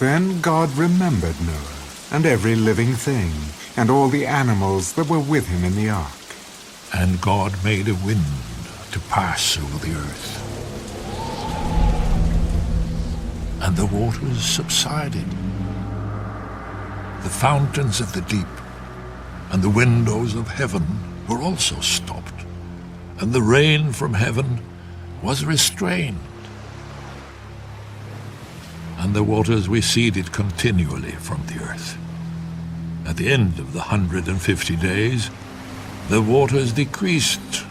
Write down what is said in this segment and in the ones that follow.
Then God remembered Noah and every living thing, and all the animals that were with him in the ark. And God made a wind to pass over the earth. And the waters subsided. The fountains of the deep and the windows of heaven were also stopped, and the rain from heaven was restrained. And the waters receded continually from the earth. At the end of the 150 days, the waters decreased.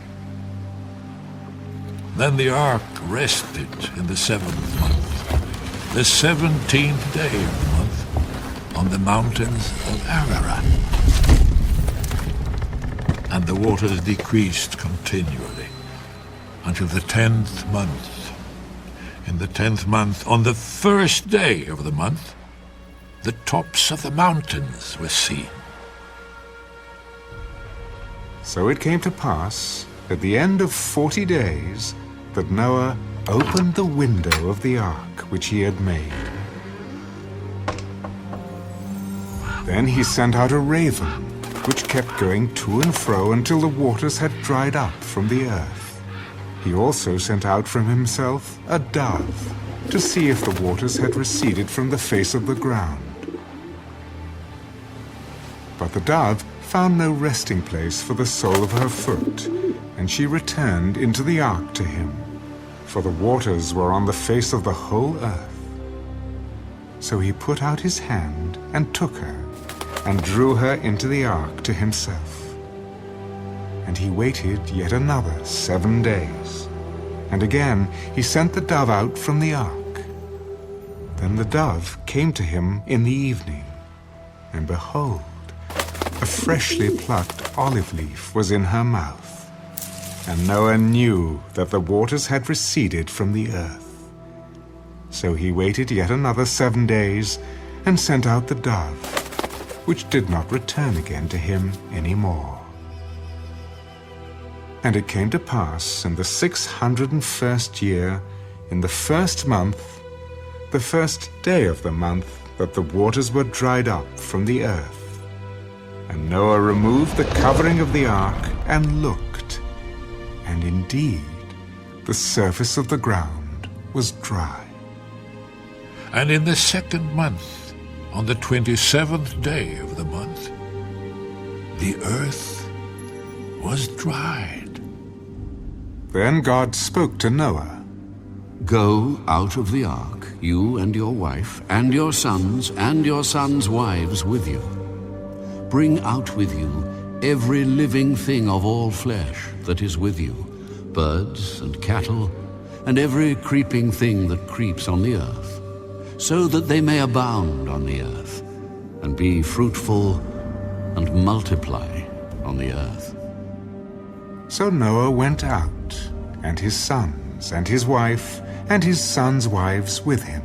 Then the ark rested in the 7th month, the 17th day of the month, on the mountains of Ararat. And the waters decreased continually until the 10th month. In the 10th month, on the 1st day of the month, the tops of the mountains were seen. So it came to pass, at the end of 40 days, that Noah opened the window of the ark which he had made. Then he sent out a raven, which kept going to and fro until the waters had dried up from the earth. He also sent out from himself a dove, to see if the waters had receded from the face of the ground. But the dove found no resting place for the sole of her foot, and she returned into the ark to him, for the waters were on the face of the whole earth. So he put out his hand and took her, and drew her into the ark to himself. And he waited yet another 7 days, and again he sent the dove out from the ark. Then the dove came to him in the evening, and behold, a freshly plucked olive leaf was in her mouth. And Noah knew that the waters had receded from the earth. So he waited yet another 7 days, and sent out the dove, which did not return again to him any more. And it came to pass in the 601st year, in the 1st month, the 1st day of the month, that the waters were dried up from the earth. And Noah removed the covering of the ark and looked, and indeed the surface of the ground was dry. And in the 2nd month, on the 27th day of the month, the earth was dried. Then God spoke to Noah. Go out of the ark, you and your wife, and your sons wives with you. Bring out with you every living thing of all flesh that is with you, birds and cattle, and every creeping thing that creeps on the earth, so that they may abound on the earth, and be fruitful and multiply on the earth. So Noah went out, and his sons, and his wife, and his sons' wives with him.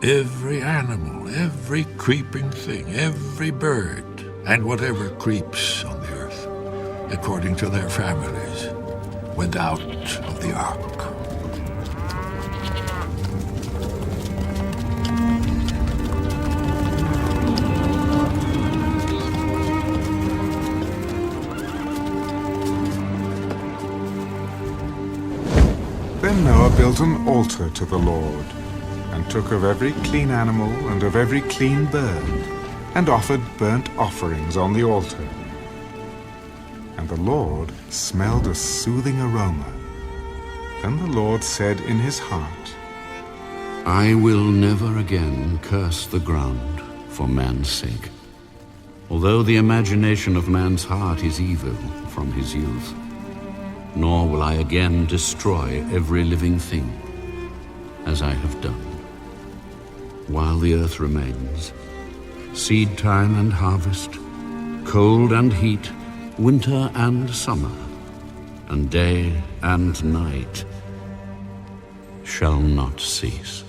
Every animal, every creeping thing, every bird, and whatever creeps on the earth, according to their families, went out of the ark. Then Noah built an altar to the Lord, and took of every clean animal and of every clean bird, and offered burnt offerings on the altar. And the Lord smelled a soothing aroma. Then the Lord said in his heart, I will never again curse the ground for man's sake, although the imagination of man's heart is evil from his youth. Nor will I again destroy every living thing, as I have done. While the earth remains, seed time and harvest, cold and heat, winter and summer, and day and night shall not cease.